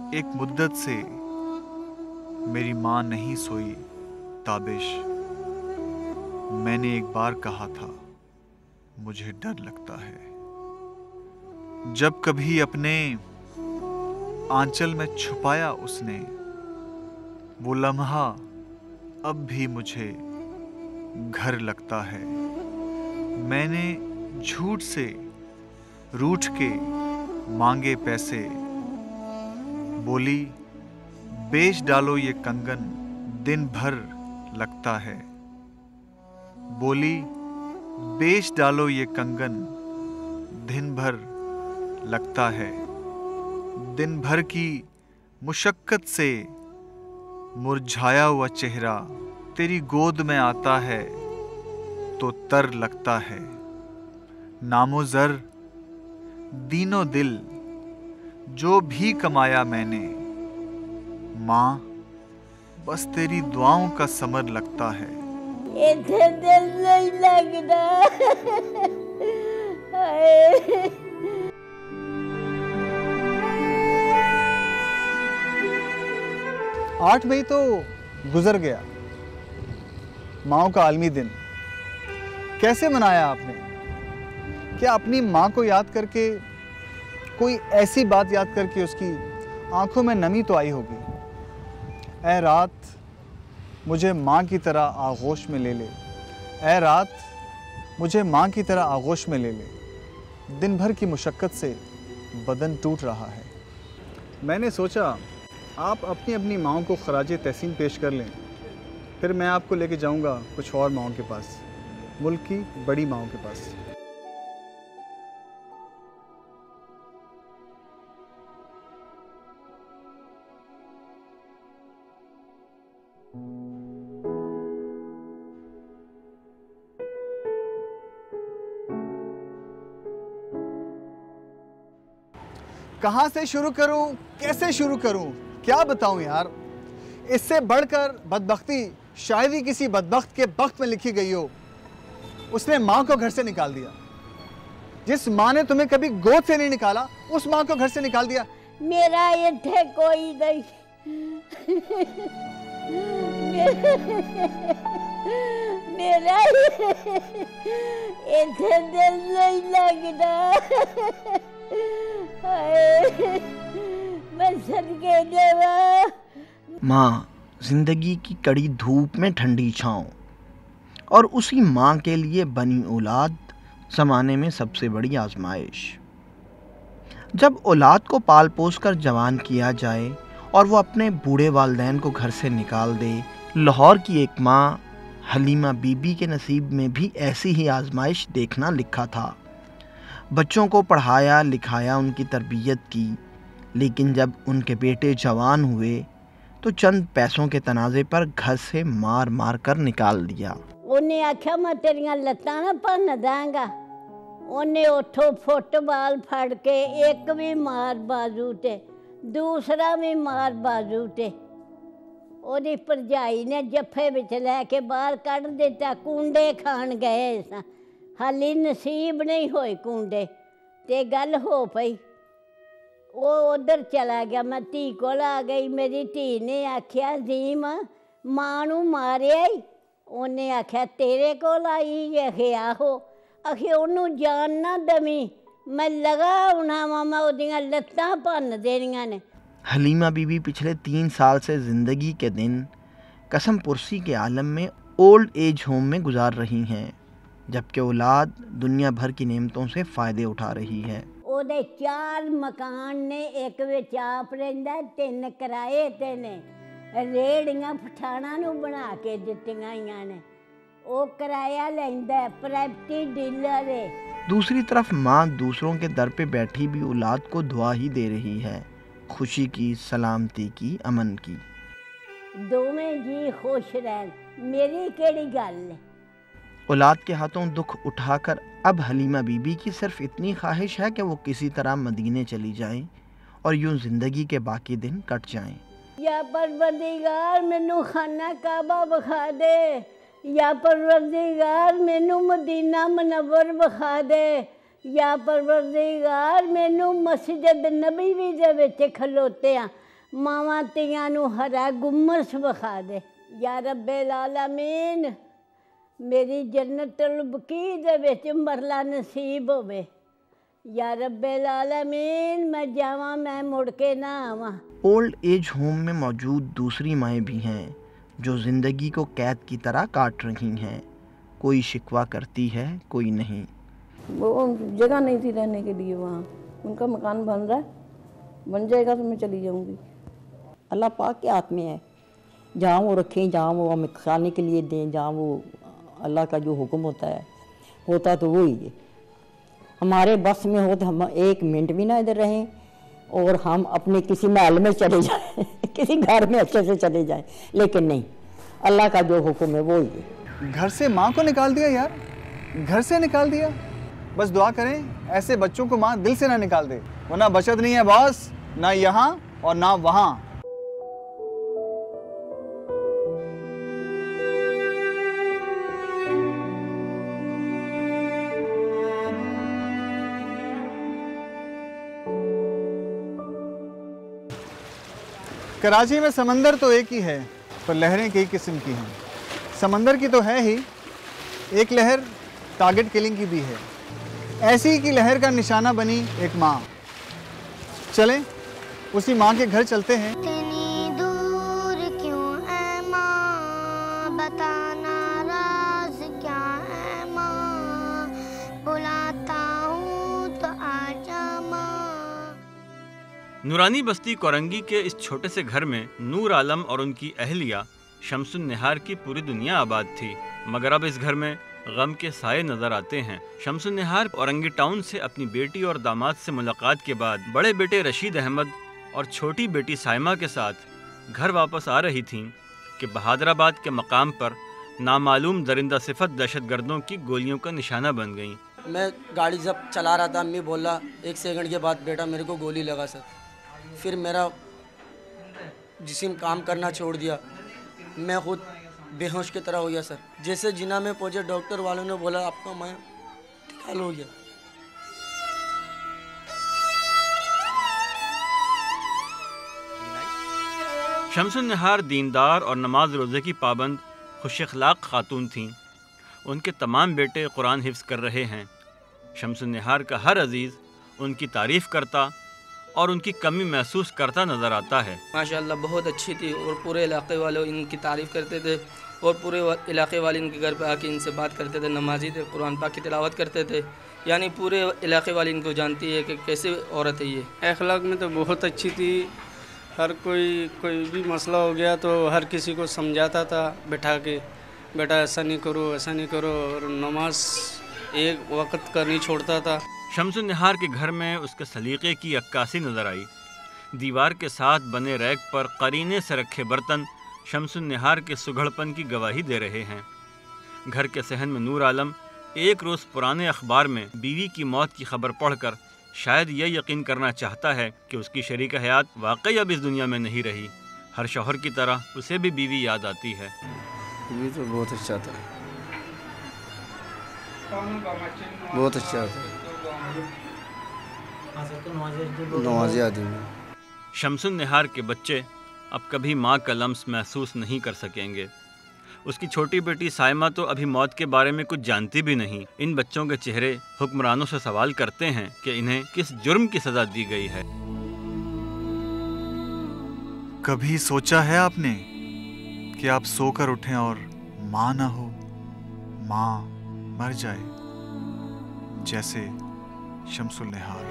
एक मुद्दत से मेरी माँ नहीं सोई ताबिश। मैंने एक बार कहा था मुझे डर लगता है। जब कभी अपने आंचल में छुपाया उसने वो लम्हा, अब भी मुझे घर लगता है। मैंने झूठ से रूठ के मांगे पैसे, बोली बेच डालो ये कंगन दिन भर लगता है। बोली बेच डालो ये कंगन दिन भर लगता है। दिन भर की मुशक्कत से मुरझाया हुआ चेहरा तेरी गोद में आता है तो तर लगता है। नामो ज़र दीनो दिल जो भी कमाया मैंने, माँ बस तेरी दुआओं का समर लगता है। इधर दिल नहीं लगता। 8 मई तो गुजर गया, माँओं का आलमी दिन। कैसे मनाया आपने? क्या अपनी माँ को याद करके, कोई ऐसी बात याद करके उसकी आंखों में नमी तो आई होगी? ऐ रात मुझे माँ की तरह आगोश में ले ले, ऐ रात मुझे माँ की तरह आगोश में ले ले। दिन भर की मुशक्क़त से बदन टूट रहा है। मैंने सोचा आप अपनी अपनी माँओं को खराज तहसीन पेश कर लें, फिर मैं आपको लेके जाऊंगा कुछ और माँओं के पास, मुल्क की बड़ी माँओं के पास। कहाँ से शुरू करूं, कैसे शुरू करूं, क्या बताऊं यार। इससे बढ़कर बदबख्ती शायद ही किसी बदबख्त के वक्त में लिखी गई हो। उसने माँ को घर से निकाल दिया। जिस माँ ने तुम्हें कभी गोद से नहीं निकाला, उस माँ को घर से निकाल दिया। मेरा इत्थे कोई नहीं। मेरा इत्थे दिल नहीं लगता। मैं सदके देवा। माँ जिंदगी की कड़ी धूप में ठंडी छाँव, और उसी माँ के लिए बनी औलाद ज़माने में सबसे बड़ी आजमाइश। जब औलाद को पाल पोस कर जवान किया जाए और वो अपने बूढ़े वालिदैन को घर से निकाल दे, लाहौर की एक माँ हलीमा बीबी के नसीब में भी ऐसी ही आजमाइश देखना लिखा था। बच्चों को पढ़ाया लिखाया, उनकी तरबियत की, लेकिन जब उनके बेटे जवान हुए तो चंद पैसों के तनाज़े पर घर से मार मार कर निकाल दिया। उन्हें आख्या मैं तेरियां लत्तां ना भन्न दांगा। उन्हें उठो फुटबाल फड़ के एक भी मार बाजू ते, दूसरा भी मार बाजू ते। ओदी भरजाई ने जफ्फे विच लैके बाहर कढ़ दिता। कूंडे खान गए सां, हाली नसीब नहीं होए कूंडे, ते गल हो पई। वो उधर चला गया, मैं धी कोल आ गई। मेरी धी ने आख्या जीम मां नूं मारिया ही? उन्हें आख्या तेरे कोल आई? अखे आहो। अखे ओनू जान ना दमी, मैं लगा होना वा, मैं ओदियां लत्तां भन्न देनियां ने। हलीमा बीबी पिछले 3 साल से ज़िंदगी के दिन कसम पुरसी के आलम में ओल्ड एज होम में गुजार रही हैं, जबकि औलाद दुनिया भर की नेमतों से फ़ायदे उठा रही है। ओदे 4 मकान ने, एक विच आप रहिंदा, 3 किराए ते ने। रेहड़ियां पठाणा नूं बना के दित्तियां होईयां ने। ओ किराया लैंदा, प्रॉपर्टी डीलर है। दूसरी तरफ माँ दूसरों के दर पे बैठी भी औलाद को दुआ ही दे रही है, खुशी की, सलामती की, अमन की। दोवें जी खुश रहन, मेरी केड़ी गल है। औलाद के हाथों दुख उठाकर अब हलीमा बीबी की सिर्फ इतनी ख्वाहिश है कि वो किसी तरह मदीने चली जाएं और यूं जिंदगी के बाकी दिन कट जाएं। या परवरदिगार मैनू खाना काबा विखा दे, या परवरदिगार मैनू मदीना मुनव्वर विखा दे, या परवरदिगार मैनू मस्जिद नबवी दे विच खलोते मावां ਧੀਆਂ ਨੂੰ ਹਰਾ ਗੁੰਮਸ ਵਿਖਾ ਦੇ ਯਾ ਰੱਬੇ ਆਲਮੀਨ ਮੇਰੀ ਜੰਨਤੁਲ ਬਕੀ ਦੇ ਵਿੱਚ ਮਰਲਾ ਨਸੀਬ ਹੋਵੇ या रब्बिल आलमीन मैं जावा मैं मुड़ के ना आवा। ओल्ड एज होम में मौजूद दूसरी माएँ भी हैं जो ज़िंदगी को कैद की तरह काट रही हैं। कोई शिकवा करती है, कोई नहीं। वो जगह नहीं थी रहने के लिए वहाँ, उनका मकान बन रहा है, बन जाएगा तो मैं चली जाऊँगी। अल्लाह पाक के हाथ में है, जहाँ वो रखें, जहाँ वो हमें खाने के लिए दें, जहाँ वो अल्लाह का जो हुक्म होता तो वो ही है। हमारे बस में हो तो हम एक मिनट भी ना इधर रहें और हम अपने किसी महल में चले जाएं किसी घर में अच्छे से चले जाएं, लेकिन नहीं, अल्लाह का जो हुक्म है वो ही है। घर से माँ को निकाल दिया यार, घर से निकाल दिया। बस दुआ करें ऐसे बच्चों को माँ दिल से ना निकाल दे, वरना बचत नहीं है बॉस, ना यहाँ और ना वहाँ। कराची में समंदर तो एक ही है, पर लहरें कई किस्म की हैं। समंदर की तो है ही, एक लहर टारगेट किलिंग की भी है। ऐसी ही की लहर का निशाना बनी एक माँ। चलें उसी माँ के घर चलते हैं। इतनी दूर क्यों है माँ, बताना राज क्या है माँ, बुलाता हूँ तो आजा माँ। नूरानी बस्ती कोरंगी के इस छोटे से घर में नूर आलम और उनकी अहलिया शमसुन निहार की पूरी दुनिया आबाद थी, मगर अब इस घर में गम के साए नजर आते हैं। शमसुन निहार औरंगी टाउन से अपनी बेटी और दामाद से मुलाकात के बाद बड़े बेटे रशीद अहमद और छोटी बेटी साइमा के साथ घर वापस आ रही थीं कि बहादुराबाद के मकाम पर नामालूम दरिंदा सिफत दहशतगर्दों की गोलियों का निशाना बन गईं। मैं गाड़ी जब चला रहा था, अम्मी बोला 1 सेकंड के बाद बेटा मेरे को गोली लगा सर। फिर मेरा जिस्म काम करना छोड़ दिया, मैं खुद बेहोश की तरह हो गया सर। जैसे जिना में पहुंचे डॉक्टर वालों ने बोला आपका माया इंतकाल हो गया। शमसुन निहार दीनदार और नमाज रोज़े की पाबंद खुश अखलाक खातून थीं। उनके तमाम बेटे कुरान हिफ्ज़ कर रहे हैं। शमसुन निहार का हर अजीज़ उनकी तारीफ़ करता और उनकी कमी महसूस करता नज़र आता है। माशाअल्लाह बहुत अच्छी थी और पूरे इलाके वाले इनकी तारीफ़ करते थे और पूरे इलाके वाले इनके घर पे आके इनसे बात करते थे। नमाजी थे, कुरान पाक की तिलावत करते थे, यानी पूरे इलाके वाले इनको जानती है कि कैसे औरत है ये। अखलाक में तो बहुत अच्छी थी, हर कोई भी मसला हो गया तो हर किसी को समझाता था बैठा के, बेटा ऐसा नहीं करो ऐसा नहीं करो, और नमाज एक वक्त करनी छोड़ता था। शमसुन निहार के घर में उसके सलीक़े की अक्कासी नज़र आई। दीवार के साथ बने रैक पर करीने से रखे बर्तन शमसुन निहार के सुघड़पन की गवाही दे रहे हैं। घर के सहन में नूर आलम एक रोज़ पुराने अखबार में बीवी की मौत की खबर पढ़कर शायद यह यकीन करना चाहता है कि उसकी शरीक हयात वाकई अब इस दुनिया में नहीं रही। हर शौहर की तरह उसे भी बीवी याद आती है। ये तो बहुत अच्छा था, बहुत अच्छा था, नवाज़ी आदमी। शमसुन निहार के बच्चे अब कभी माँ का लम्स महसूस नहीं कर सकेंगे। उसकी छोटी बेटी साइमा तो अभी मौत के बारे में कुछ जानती भी नहीं। इन बच्चों के चेहरे हुक्मरानों से सवाल करते हैं कि इन्हें किस जुर्म की सज़ा दी गई है। कभी सोचा है आपने कि आप सोकर उठें और माँ ना हो, माँ मर जाए, जैसे शमसुन निहार।